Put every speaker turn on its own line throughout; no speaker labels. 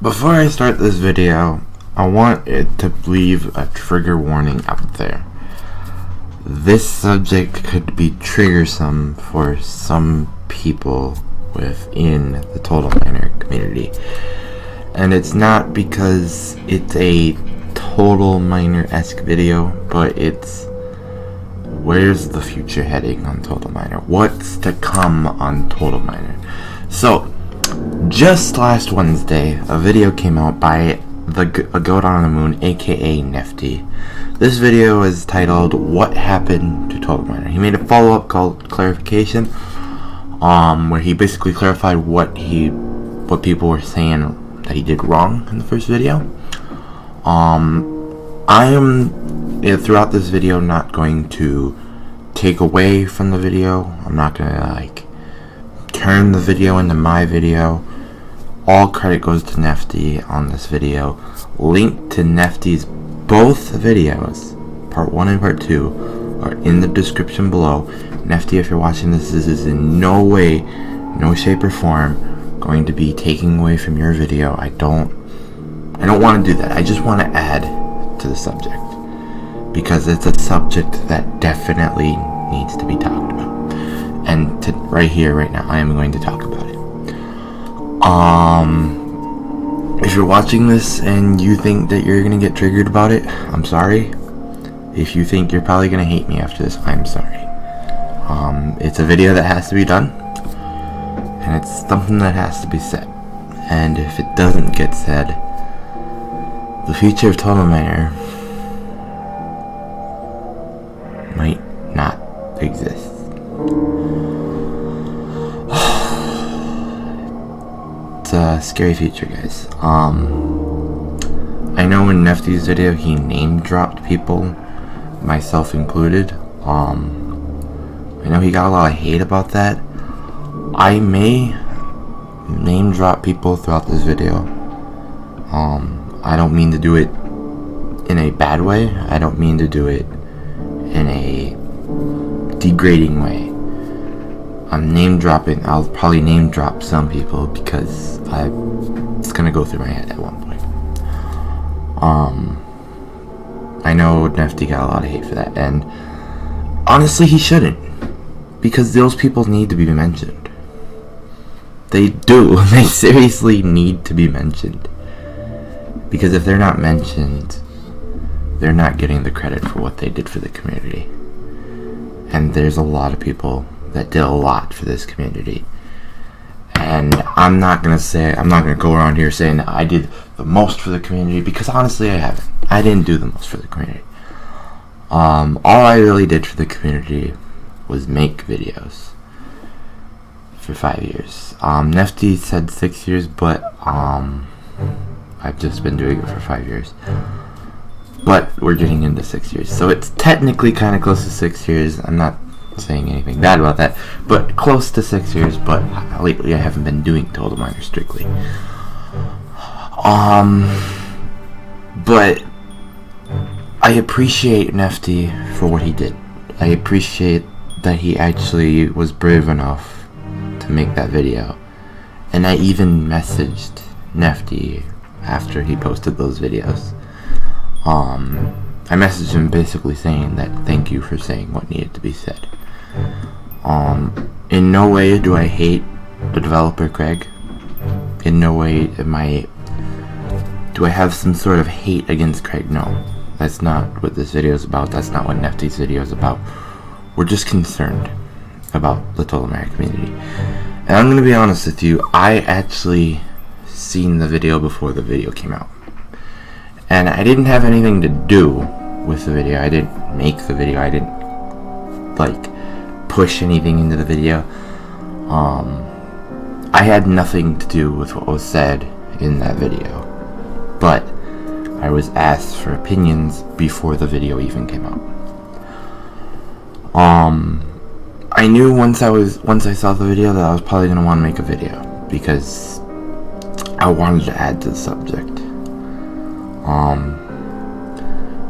Before I start this video, I want it to leave a trigger warning out there. This subject could be triggersome for some people within the Total Miner community. And it's not because it's a Total Miner-esque video, but it's where's the future heading on Total Miner? What's to come on Total Miner? So, just last Wednesday, a video came out by a goat on the moon, aka Nifty. This video is titled "What Happened to Total Miner." He made a follow-up called Clarification, where he basically clarified what people were saying that he did wrong in the first video. I am throughout this video not going to take away from the video. I'm not gonna turn the video into my video. All credit goes to Nifty on this video. Link to Nifty's both videos, part 1 and part 2, are in the description below. Nifty, if you're watching this is in no way, no shape or form going to be taking away from your video. I don't want to do that. I just want to add to the subject because it's a subject that definitely needs to be talked about. And right here, right now, I am going to talk about it. If you're watching this and you think that you're gonna get triggered about it, I'm sorry. If you think you're probably gonna hate me after this, I'm sorry. It's a video that has to be done, and it's something that has to be said. And if it doesn't get said, the future of Total Miner might not exist. It's a scary future, guys. I know in Nifty's video he name dropped people, myself included. I know he got a lot of hate about that. I may name drop people throughout this video. I don't mean to do it in a bad way. I don't mean to do it in a degrading way. I'm name dropping. I'll probably name drop some people because it's gonna go through my head at one point. I know Nifty got a lot of hate for that, and honestly he shouldn't, because those people need to be mentioned. They do. They seriously need to be mentioned, because if they're not mentioned, they're not getting the credit for what they did for the community. And there's a lot of people that did a lot for this community, and I'm not gonna go around here saying that I did the most for the community, because honestly I haven't. I didn't do the most for the community. All I really did for the community was make videos for 5 years. Nifty said 6 years, but I've just been doing it for 5 years. But we're getting into 6 years, so it's technically kind of close to 6 years. I'm not saying anything bad about that, but close to 6 years. But lately I haven't been doing Total Miner strictly. But I appreciate Nifty for what he did. I appreciate that he actually was brave enough to make that video. And I even messaged Nifty after he posted those videos. I messaged him basically saying that thank you for saying what needed to be said. In no way do I hate the developer Craig. In no way do I have some sort of hate against Craig. No, that's not what this video is about. That's not what Nifty's video is about. We're just concerned about the Total Miner community. And I'm gonna be honest with you, I actually seen the video before the video came out. And I didn't have anything to do with the video. I didn't make the video. I didn't push anything into the video. I had nothing to do with what was said in that video. But I was asked for opinions before the video even came out. I knew once I saw the video that I was probably gonna want to make a video, because I wanted to add to the subject.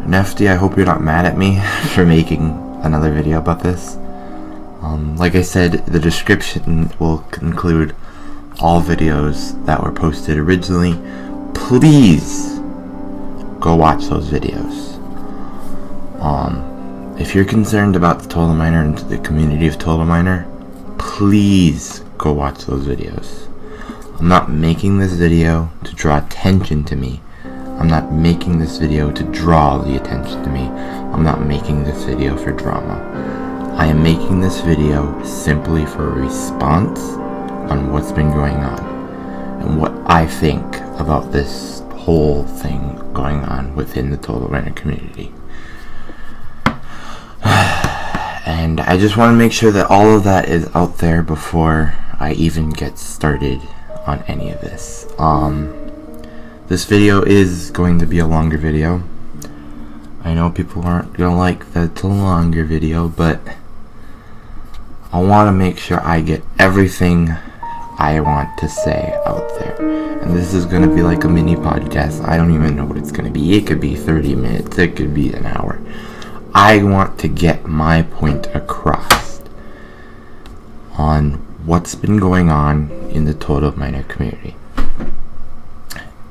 Nifty, I hope you're not mad at me for making another video about this. Like I said, the description will include all videos that were posted originally please go watch those videos. If you're concerned about the Total Miner and the community of Total Miner, please go watch those videos. I'm not making this video to draw attention to me. I'm not making this video to draw the attention to me. I'm not making this video for drama. I am making this video simply for a response on what's been going on and what I think about this whole thing going on within the Total Miner community. And I just want to make sure that all of that is out there before I even get started on any of this. This video is going to be a longer video. I know people aren't gonna like that it's a longer video, but I want to make sure I get everything I want to say out there. And this is gonna be like a mini podcast. I don't even know what it's gonna be. It could be 30 minutes, it could be an hour. I want to get my point across on what's been going on in the Total Miner community.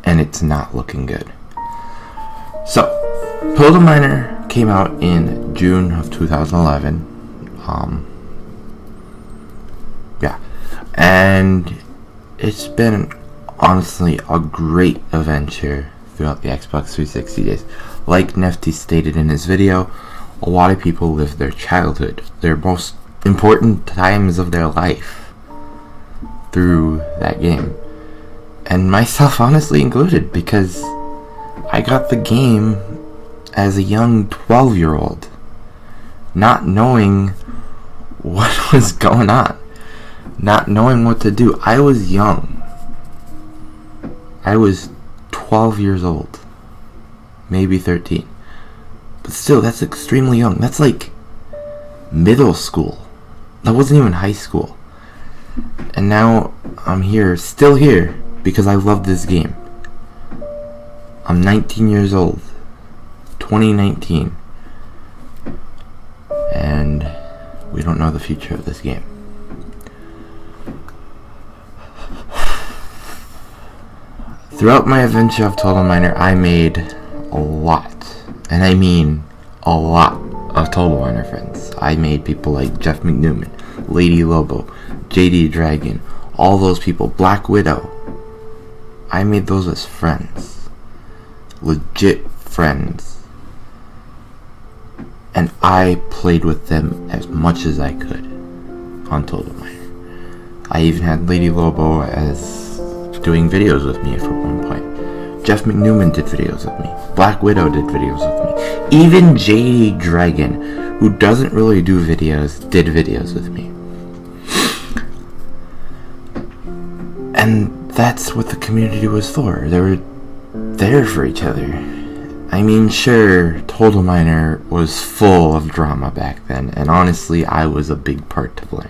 And it's not looking good. So, Total Miner came out in June of 2011. And it's been honestly a great adventure throughout the Xbox 360 days. Like Nefty stated in his video, a lot of people live their childhood, their most important times of their life through that game. And myself honestly included, because I got the game as a young 12-year-old, not knowing what was going on, not knowing what to do. I was young. I was 12 years old, maybe 13. But still, that's extremely young. That's like middle school. That wasn't even high school. And now I'm here, still here, because I love this game. I'm 19 years old, 2019, and we don't know the future of this game. Throughout my adventure of Total Miner, I made a lot, and I mean a lot, of Total Miner friends. I made people like Jeff McNewman, Lady Lobo, JD Dragon, all those people, Black Widow. I made those as friends. Legit friends. And I played with them as much as I could on Total Miner. I even had Lady Lobo as doing videos with me for one point. Jeff McNewman did videos with me. Black Widow did videos with me. Even JD Dragon, who doesn't really do videos, did videos with me. And that's what the community was for. They were there for each other. I mean, sure, Total Miner was full of drama back then, and honestly, I was a big part to blame.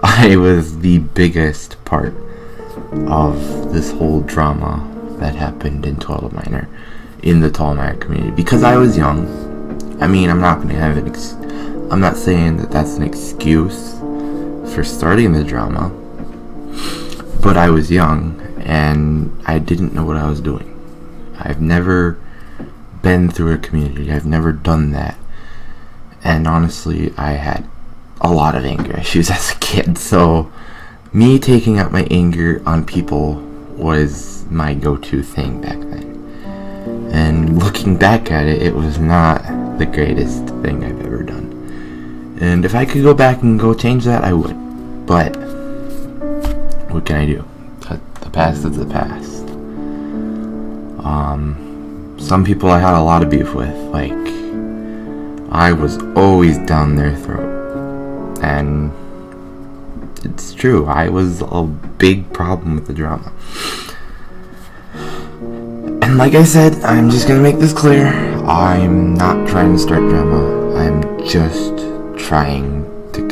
I was the biggest part of this whole drama that happened in Total Miner, in the Total Miner community, because I was young. I mean, I'm not saying that that's an excuse for starting the drama, but I was young and I didn't know what I was doing. I've never been through a community. I've never done that. And honestly, I had a lot of anger issues as a kid, so me taking out my anger on people was my go-to thing back then. And looking back at it, it was not the greatest thing I've ever done. And if I could go back and go change that, I would. But what can I do? The past is the past. Some people I had a lot of beef with. Like, I was always down their throat. And it's true, I was a big problem with the drama. And like I said, I'm just gonna make this clear. I'm not trying to start drama. I'm just trying to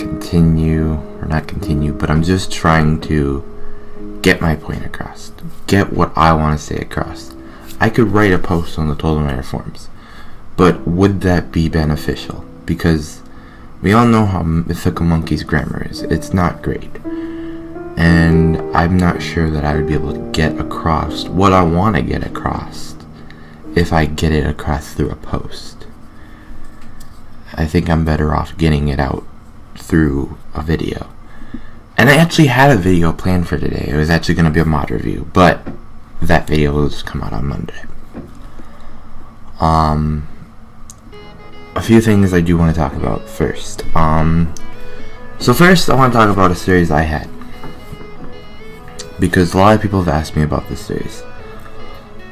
I'm just trying to get my point across. Get what I want to say across. I could write a post on the Total Miner forums, but would that be beneficial? Because we all know how Mythical Monkey's grammar is. It's not great. And I'm not sure that I would be able to get across what I want to get across if I get it across through a post. I think I'm better off getting it out through a video. And I actually had a video planned for today. It was actually going to be a mod review, but that video will just come out on Monday. A few things I do want to talk about first. So first I want to talk about a series I had, because a lot of people have asked me about this series.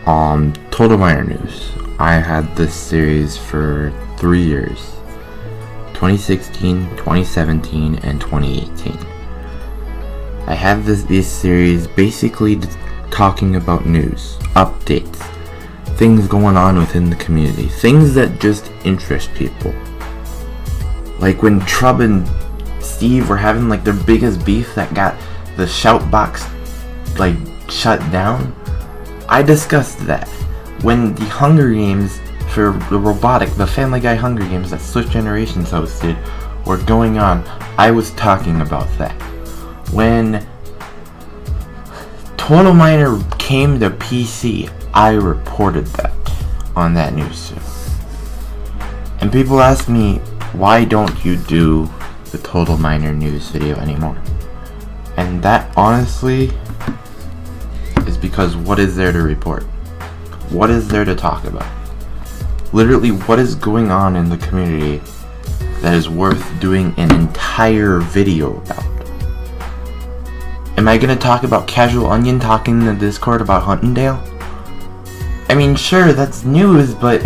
Total Minor News. I had this series for 3 years. 2016, 2017, and 2018. I have this series basically talking about news, updates, things going on within the community, things that just interest people. Like when Trub and Steve were having like their biggest beef that got the shout box like shut down, I discussed that. When the Hunger Games for the Family Guy Hunger Games that Switch Generations hosted were going on, I was talking about that. When Total Minor came to PC, I reported that on that news show. And people ask me, why don't you do the Total Minor News video anymore? And that honestly is because what is there to report? What is there to talk about? Literally, what is going on in the community that is worth doing an entire video about? Am I gonna talk about Casual Onion talking in the Discord about Huntondale? I mean, sure, that's news, but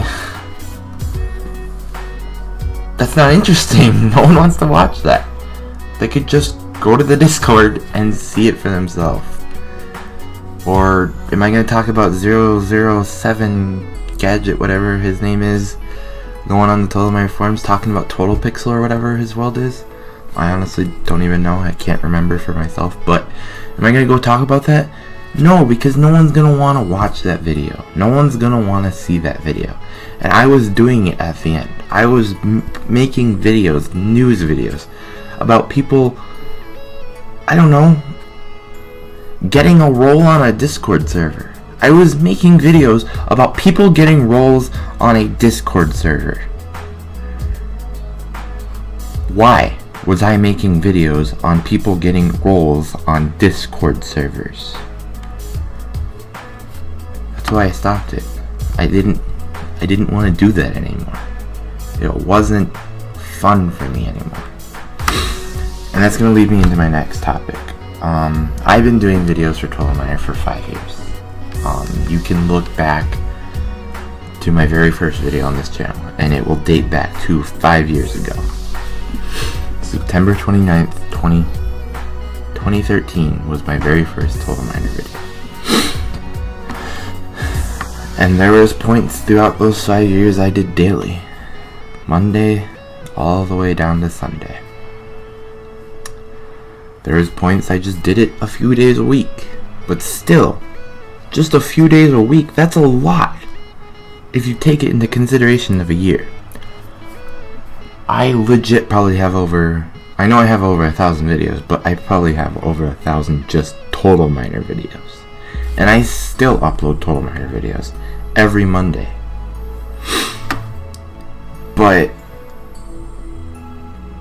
that's not interesting. No one wants to watch that. They could just go to the Discord and see it for themselves. Or am I gonna talk about 007 Gadget, whatever his name is, going on the Total Minor forums talking about Total Pixel or whatever his world is? I honestly don't even know. I can't remember for myself. But am I gonna go talk about that? No, because no one's gonna want to watch that video. No one's gonna want to see that video. And I was doing it at the end. I was making videos, news videos, about people, I don't know, getting a role on a Discord server. I was making videos about people getting roles on a Discord server. Why was I making videos on people getting roles on Discord servers? That's why I stopped it. I didn't want to do that anymore. It wasn't fun for me anymore. And that's going to lead me into my next topic. I've been doing videos for Total Minor for 5 years. You can look back to my very first video on this channel, and it will date back to 5 years ago. September 29th, 2013 was my very first Total Minor video. And there was points throughout those 5 years I did daily. Monday all the way down to Sunday. There was points I just did it a few days a week. But still, just a few days a week, that's a lot if you take it into consideration of a year. I legit probably have I know I have over 1,000 videos, but I probably have over 1,000 just Total Minor videos. And I still upload Total Minor videos every Monday. But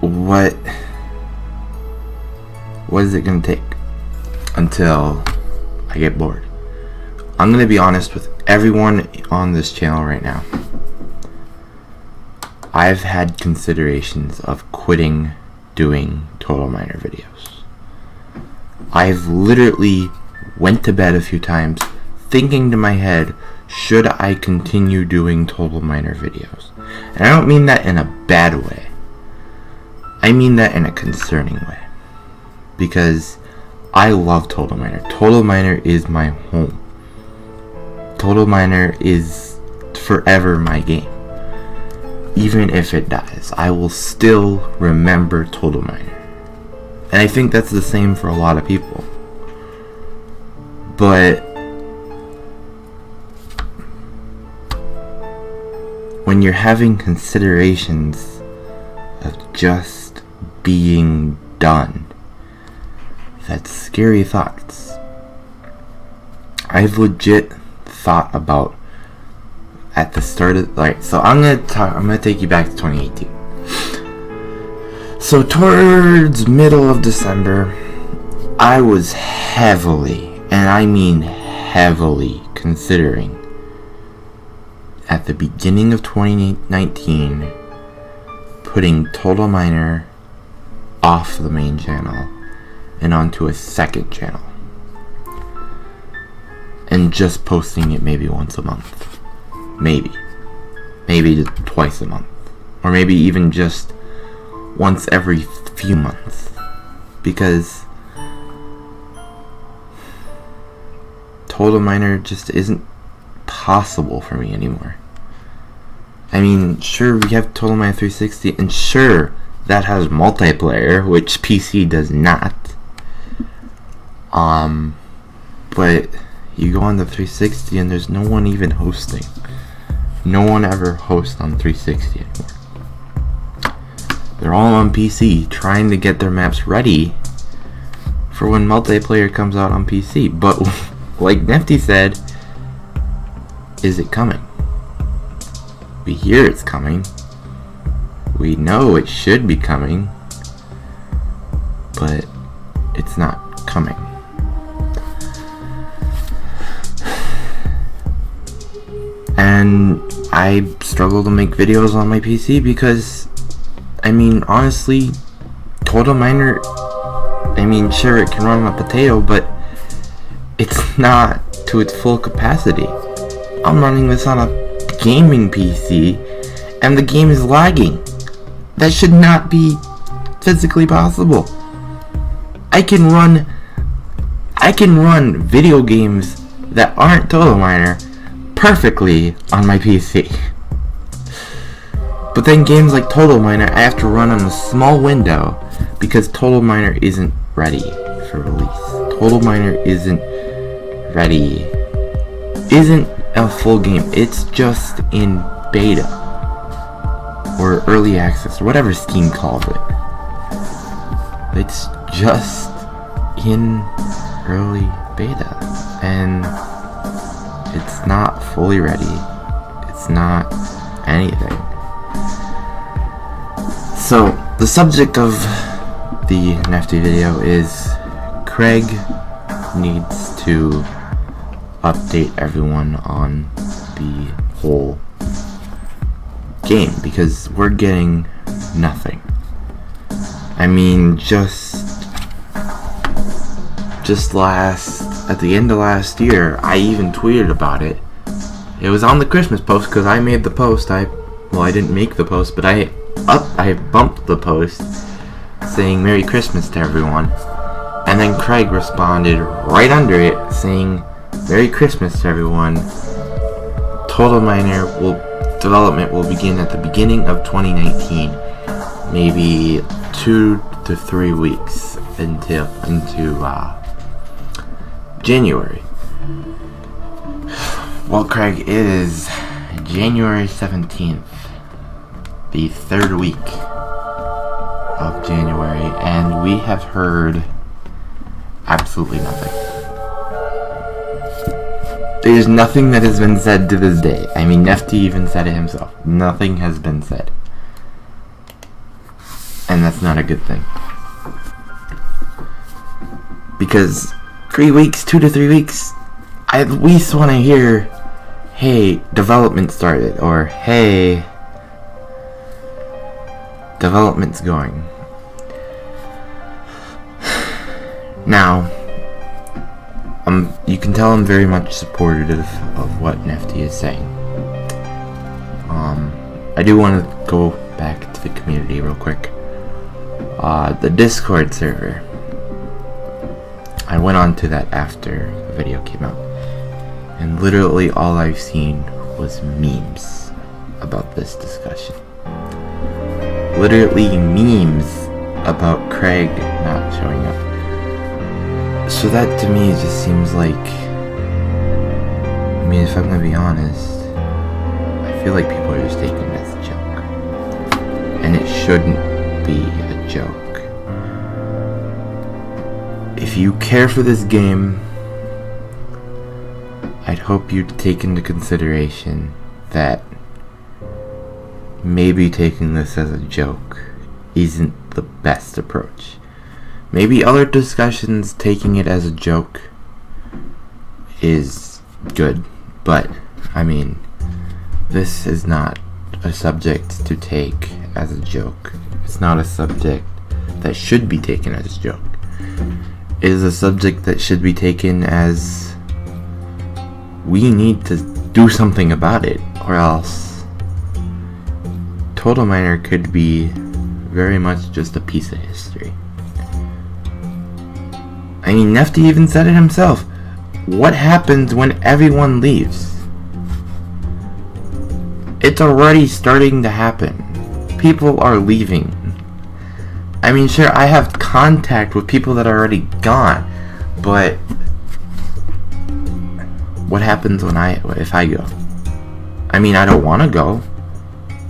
what is it gonna take until I get bored? I'm gonna be honest with everyone on this channel right now. I've had considerations of quitting doing Total Minor videos. I've literally went to bed a few times thinking to my head, should I continue doing Total Minor videos? And I don't mean that in a bad way. I mean that in a concerning way. Because I love Total Minor. Total Minor is my home. Total Minor is forever my game. Even if it dies, I will still remember Total Minor. And I think that's the same for a lot of people. But when you're having considerations of just being done, That's scary thoughts. I've legit thought about at the start of so I'm gonna take you back to 2018. So towards middle of December, I was heavily, and I mean heavily, considering at the beginning of 2019 putting Total Miner off the main channel and onto a second channel, and just posting it maybe once a month, maybe just twice a month, or maybe even just once every few months, because Total Miner just isn't possible for me anymore. I mean, sure, we have Total Miner 360, and sure, that has multiplayer, which PC does not. But you go on the 360 and there's no one even hosting. No one ever hosts on 360 anymore. They're all on PC trying to get their maps ready for when multiplayer comes out on PC. But like Nefty said, is it coming? We hear it's coming. We know it should be coming. But it's not coming. And I struggle to make videos on my PC because, I mean, honestly, Total Miner, I mean, sure, it can run on a potato, but it's not to its full capacity. I'm running this on a gaming PC, and the game is lagging. That should not be physically possible. I can run video games that aren't Total Miner perfectly on my PC. But then games like Total Miner, I have to run on a small window because Total Miner isn't ready for release. Total Miner isn't ready. Isn't a full game. It's just in beta or early access or whatever Steam calls it. It's just in early beta, and it's not fully ready. It's not anything. So, the subject of the Nefty video is Craig needs to update everyone on the whole game, because we're getting nothing. I mean, at the end of last year, I even tweeted about it. It was on the Christmas post because I made the post. I didn't make the post, but I bumped the post saying Merry Christmas to everyone. And then Craig responded right under it saying Merry Christmas to everyone. Total Miner development will begin at the beginning of 2019. Maybe 2 to 3 weeks into January. Well, Craig, it is January 17th, the third week of January, and we have heard absolutely nothing. There's nothing that has been said to this day. I mean, Nefty even said it himself. Nothing has been said. And that's not a good thing. Because 2 to 3 weeks, I at least want to hear, hey, development started, or hey, development's going. Now, you can tell I'm very much supportive of what Nefty is saying. I do want to go back to the community real quick. The Discord server. I went on to that after the video came out, and literally all I've seen was memes about this discussion. Literally memes about Craig not showing up. So that to me just seems like, I mean, if I'm gonna be honest, I feel like people are just taking it as a joke. And it shouldn't be a joke. if you care for this game, I'd hope you'd take into consideration that maybe taking this as a joke isn't the best approach. Maybe other discussions taking it as a joke is good, but I mean, this is not a subject to take as a joke. It's not a subject that should be taken as a joke. It is a subject that should be taken as we need to do something about it, or else Total Miner could be very much just a piece of history. I mean, Nefty even said it himself. What happens when everyone leaves? It's already starting to happen. People are leaving. I mean, sure, I have contact with people that are already gone, but what happens if I go? I mean, I don't want to go.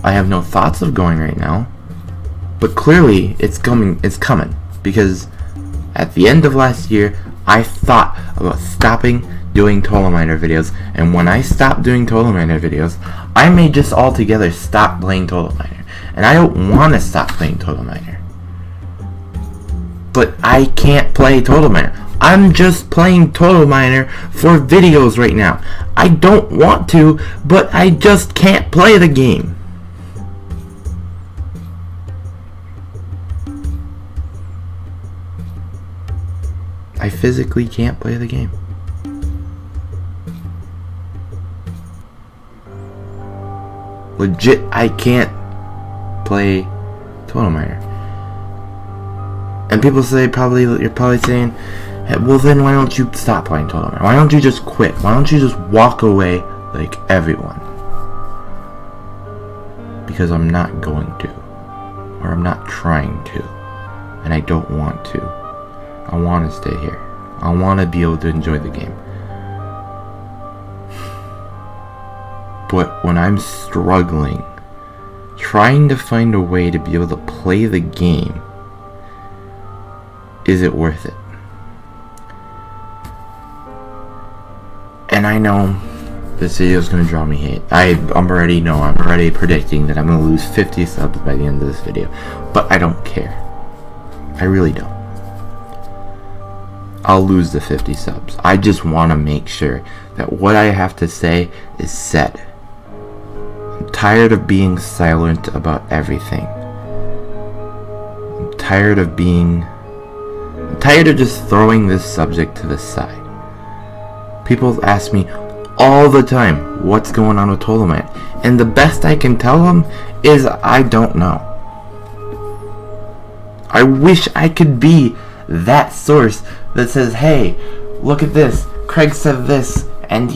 I have no thoughts of going right now, but clearly it's coming, because at the end of last year, I thought about stopping doing Total Miner videos, and when I stopped doing Total Miner videos, I may just altogether stop playing Total Miner, and I don't want to stop playing Total Miner. But I can't play Total Miner. I'm just playing Total Miner for videos right now. I don't want to, but I just can't play the game. I physically can't play the game. Legit, I can't play Total Miner. And people say, you're probably saying, hey, well then why don't you stop playing Total Miner? Why don't you just quit? Why don't you just walk away like everyone? Because I'm not going to. Or I'm not trying to. And I don't want to. I want to stay here. I want to be able to enjoy the game. But when I'm struggling, trying to find a way to be able to play the game, is it worth it? And I know this video is going to draw me hate. I'm already predicting that I'm going to lose 50 subs by the end of this video. But I don't care. I really don't. I'll lose the 50 subs. I just want to make sure that what I have to say is said. I'm tired of being silent about everything. I'm tired of just throwing this subject to the side. People ask me all the time what's going on with Total Miner, and the best I can tell them is I don't know. I wish I could be that source that says, hey, look at this, Craig said this, and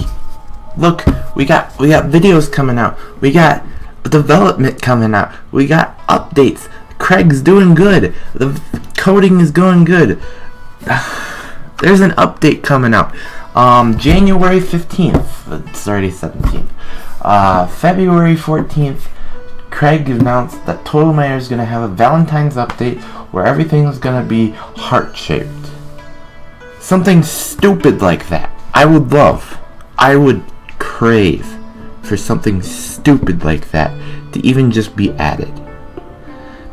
look, we got videos coming out, we got development coming out, we got updates, Craig's doing good, the coding is going good. There's an update coming out January 15th. It's already 17th. February 14th, Craig announced that Total Miner is going to have a Valentine's update where everything's going to be heart-shaped. Something stupid like that. I would crave for something stupid like that to even just be added.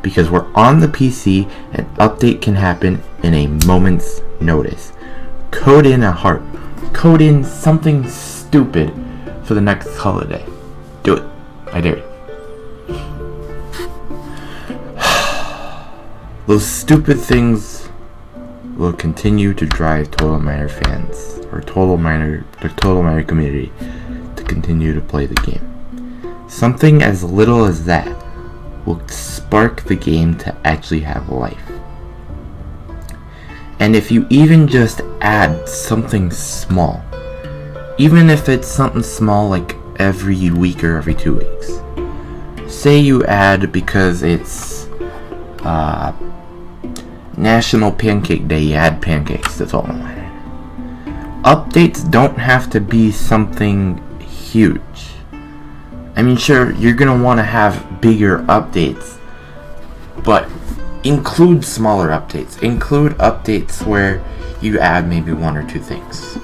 Because we're on the PC, an update can happen in a moment's notice. Code in a heart. Code in something stupid for the next holiday. Do it. I dare you. Those stupid things will continue to drive Total Miner fans, or the Total Miner community, to continue to play the game. Something as little as that will spark the game to actually have life. And if you even just add something small, even if it's something small like every week or every 2 weeks, say you add, because it's National Pancake Day, you add pancakes to Total Miner. Updates don't have to be something huge. I mean, sure, you're going to want to have bigger updates, but include smaller updates. Include updates where you add maybe 1 or 2 things.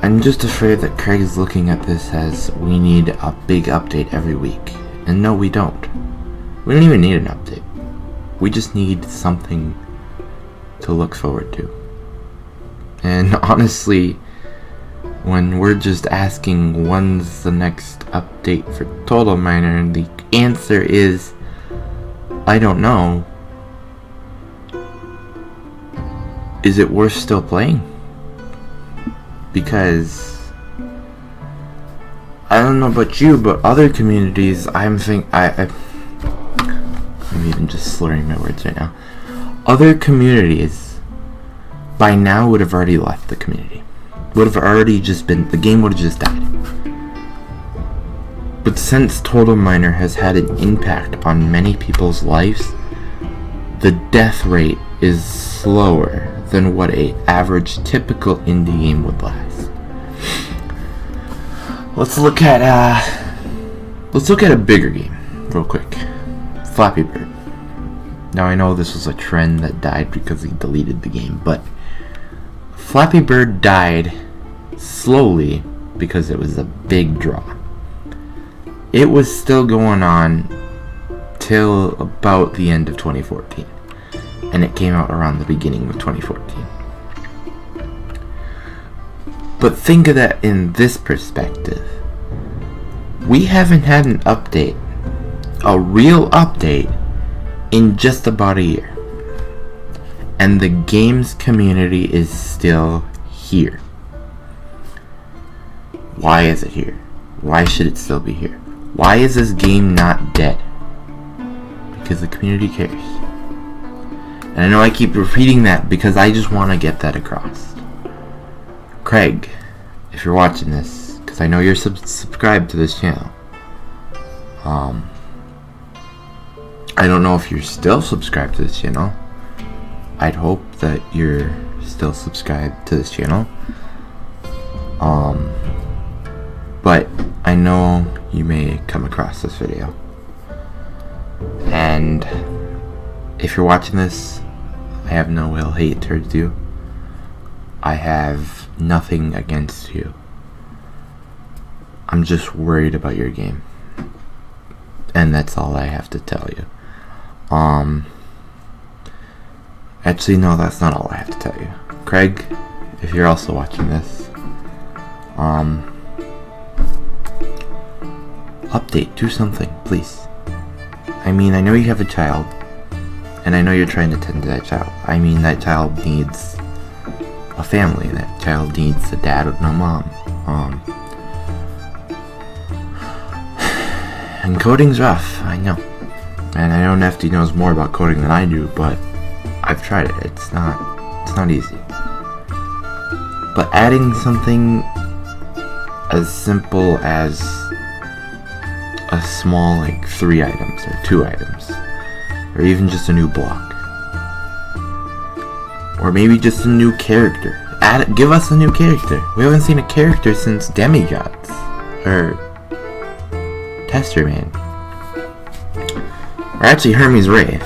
I'm just afraid that Craig is looking at this as we need a big update every week. And no, we don't. We don't even need an update. We just need something to look forward to. And honestly, when we're just asking when's the next update for Total Miner, and the answer is, I don't know, is it worth still playing? Because I don't know about you, but other communities, I'm even just slurring my words right now. Other communities by now would have already left the community. Would have already just been, the game would have just died. But since Total Miner has had an impact on many people's lives, the death rate is slower than what a average typical indie game would last. Let's look at a bigger game real quick. Flappy Bird. Now I know this was a trend that died because he deleted the game, but Flappy Bird died slowly because it was a big draw. It was still going on till about the end of 2014. And it came out around the beginning of 2014. But think of that in this perspective. We haven't had an update, a real update, in just about a year. And the games community is still here. Why is it here? Why should it still be here? Why is this game not dead? Because the community cares. And I know I keep repeating that because I just want to get that across. Craig, if you're watching this, because I know you're subscribed to this channel. I don't know if you're still subscribed to this channel. I'd hope that you're still subscribed to this channel. But I know you may come across this video. And if you're watching this, I have no ill hate towards you. I have nothing against you. I'm just worried about your game. And that's all I have to tell you. Actually, no, that's not all I have to tell you. Craig, if you're also watching this, update, do something, please. I mean, I know you have a child, and I know you're trying to tend to that child. I mean, that child needs a family. That child needs a dad and a mom. And coding's rough, I know. And I know Nefty knows more about coding than I do, but I've tried it. It's not easy. But adding something as simple as a small, like 3 items or 2 items, or even just a new block, or maybe just a new character. Give us a new character. We haven't seen a character since Demigods or Tester Man, or actually Hermes Wraith.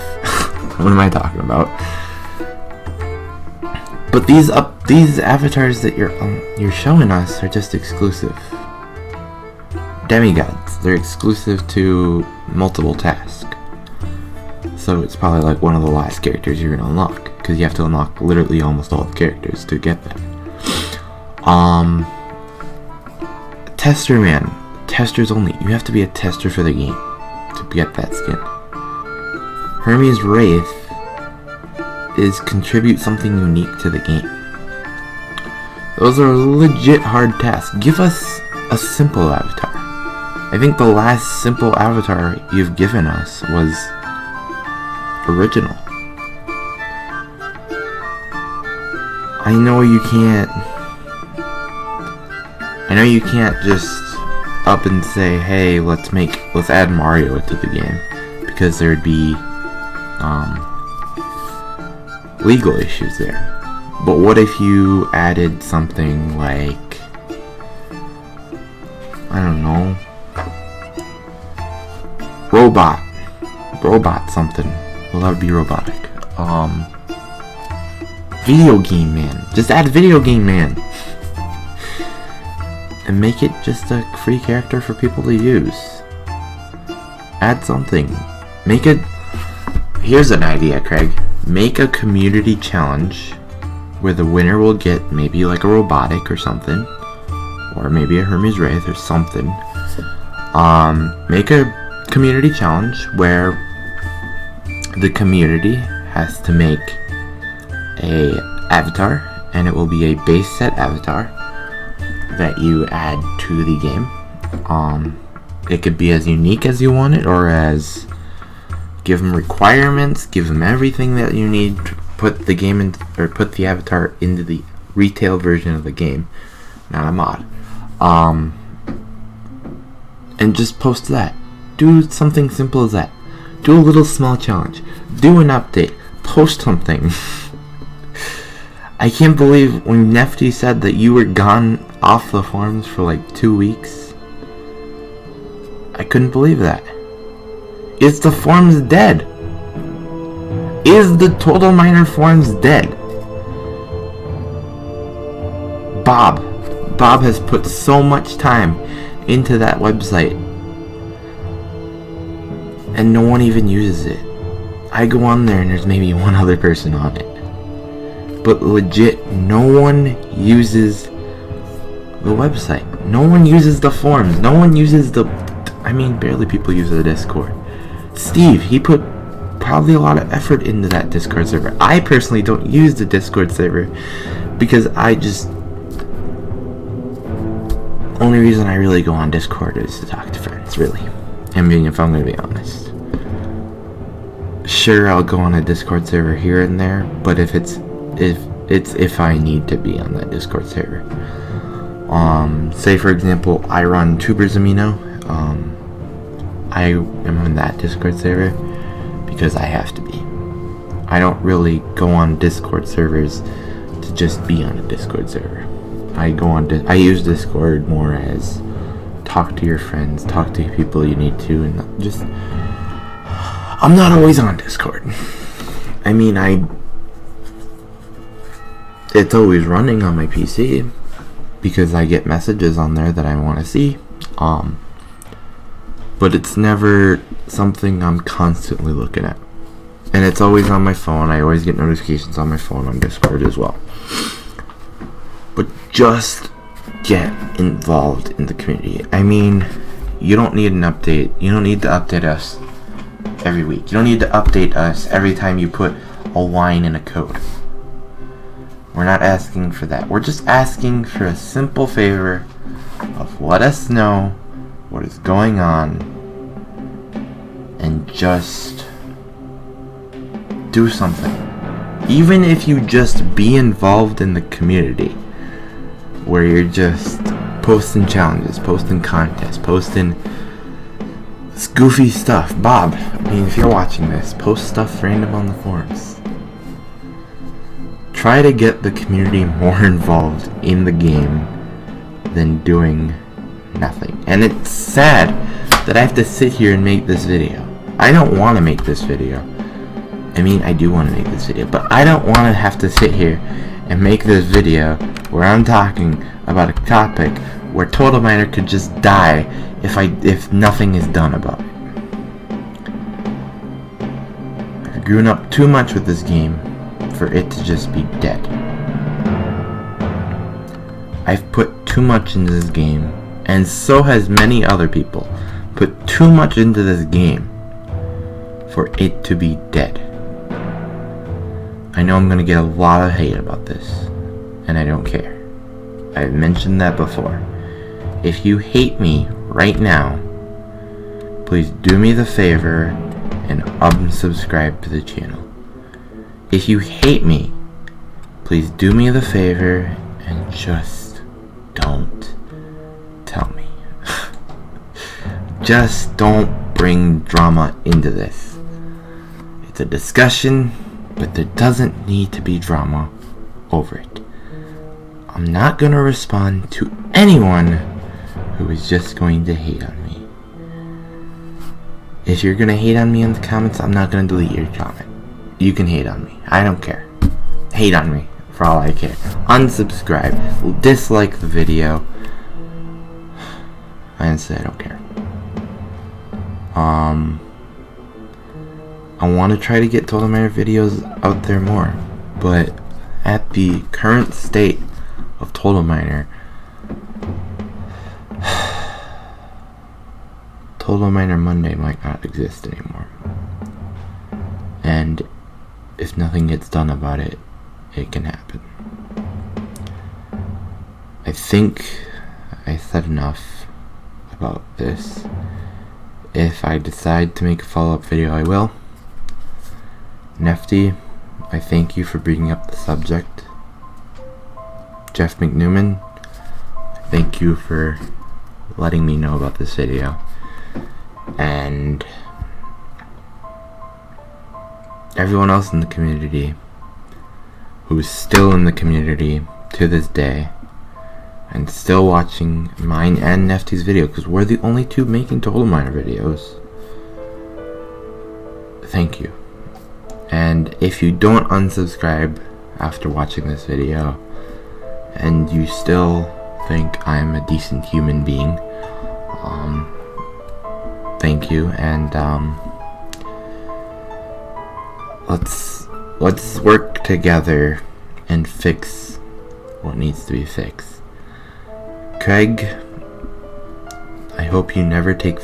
What am I talking about? But these avatars that you're showing us are just exclusive. Demigods, they're exclusive to multiple tasks. So it's probably like one of the last characters you're gonna unlock, because you have to unlock literally almost all the characters to get that. Tester Man, testers only. You have to be a tester for the game to get that skin. Hermes Wraith is contribute something unique to the game. Those are legit hard tasks. Give us a simple avatar. I think the last simple avatar you've given us was original. I know you can't just up and say, hey, let's add Mario to the game, because there'd be legal issues there. But what if you added something like, I don't know, robot something. Well, that would be robotic. Video Game Man. Just add Video Game Man. And make it just a free character for people to use. Add something. Make it... Here's an idea, Craig. Make a community challenge where the winner will get maybe like a robotic or something. Or maybe a Hermes Wraith or something. Make a community challenge where the community has to make a avatar, and it will be a base set avatar that you add to the game. It could be as unique as you want it, or as give them requirements, give them everything that you need to put the game in, or put the avatar into the retail version of the game, not a mod. And just post that. Do something simple as that. Do a little small challenge. Do an update. Post something. I can't believe when Nefty said that you were gone off the forums for like 2 weeks. I couldn't believe that. Is the forums dead? Is the Total Miner forums dead? Bob has put so much time into that website, and no one even uses it. I go on there and there's maybe one other person on it, but legit no one uses the website. No one uses the forums. No one uses barely people use the Discord. Steve, he put probably a lot of effort into that Discord server. I personally don't use the Discord server because only reason I really go on Discord is to talk to friends, really. If I'm gonna be honest. Sure, I'll go on a Discord server here and there, but if I need to be on that Discord server. Say for example, I run Tubers Amino. I am on that Discord server because I have to be. I don't really go on Discord servers to just be on a Discord server. I use Discord more as talk to your friends, talk to people you need to, and just... I'm not always on Discord. It's always running on my PC because I get messages on there that I want to see. But it's never something I'm constantly looking at. And it's always on my phone. I always get notifications on my phone on Discord as well. But just get involved in the community. You don't need an update. You don't need to update us every week. You don't need to update us every time you put a line in a code. We're not asking for that. We're just asking for a simple favor of let us know what is going on and just do something. Even if you just be involved in the community, where you're just posting challenges, posting contests, posting goofy stuff. Bob, if you're watching this, post stuff random on the forums. Try to get the community more involved in the game than doing nothing. And it's sad that I have to sit here and make this video. I don't want to make this video. I do want to make this video, but I don't want to have to sit here and make this video where I'm talking about a topic where Total Miner could just die if nothing is done about it. I've grown up too much with this game for it to just be dead. I've put too much into this game, and so has many other people put too much into this game for it to be dead. I know I'm gonna get a lot of hate about this, and I don't care. I've mentioned that before. If you hate me right now, please do me the favor and unsubscribe to the channel. If you hate me, please do me the favor and just don't tell me. Just don't bring drama into this. It's a discussion, but there doesn't need to be drama over it. I'm not gonna respond to anyone who is just going to hate on me. If you're gonna hate on me in the comments, I'm not gonna delete your comment. you can hate on me. I don't care. Hate on me for all I care. Unsubscribe. Dislike the video. Honestly, I don't care. I want to try to get Total Miner videos out there more, but at the current state of Total Miner, Total Miner Monday might not exist anymore. And if nothing gets done about it, it can happen. I think I said enough about this. If I decide to make a follow-up video, I will. Nefty, I thank you for bringing up the subject. Jeff McNewman, thank you for letting me know about this video. And everyone else in the community who's still in the community to this day and still watching mine and Nefty's video, because we're the only two making Total Miner videos. Thank you. And if you don't unsubscribe after watching this video and you still think I'm a decent human being, thank you. And let's work together and fix what needs to be fixed. Craig, I hope you never take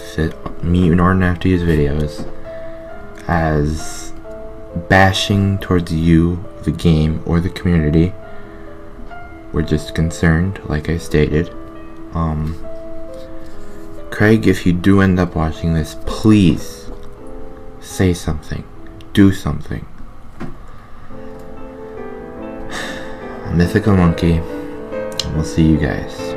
me nor Nefty's videos as bashing towards you, the game, or the community. We're just concerned, like I stated. Craig, if you do end up watching this, please say something. Do something. Mythical Monkey, and we'll see you guys.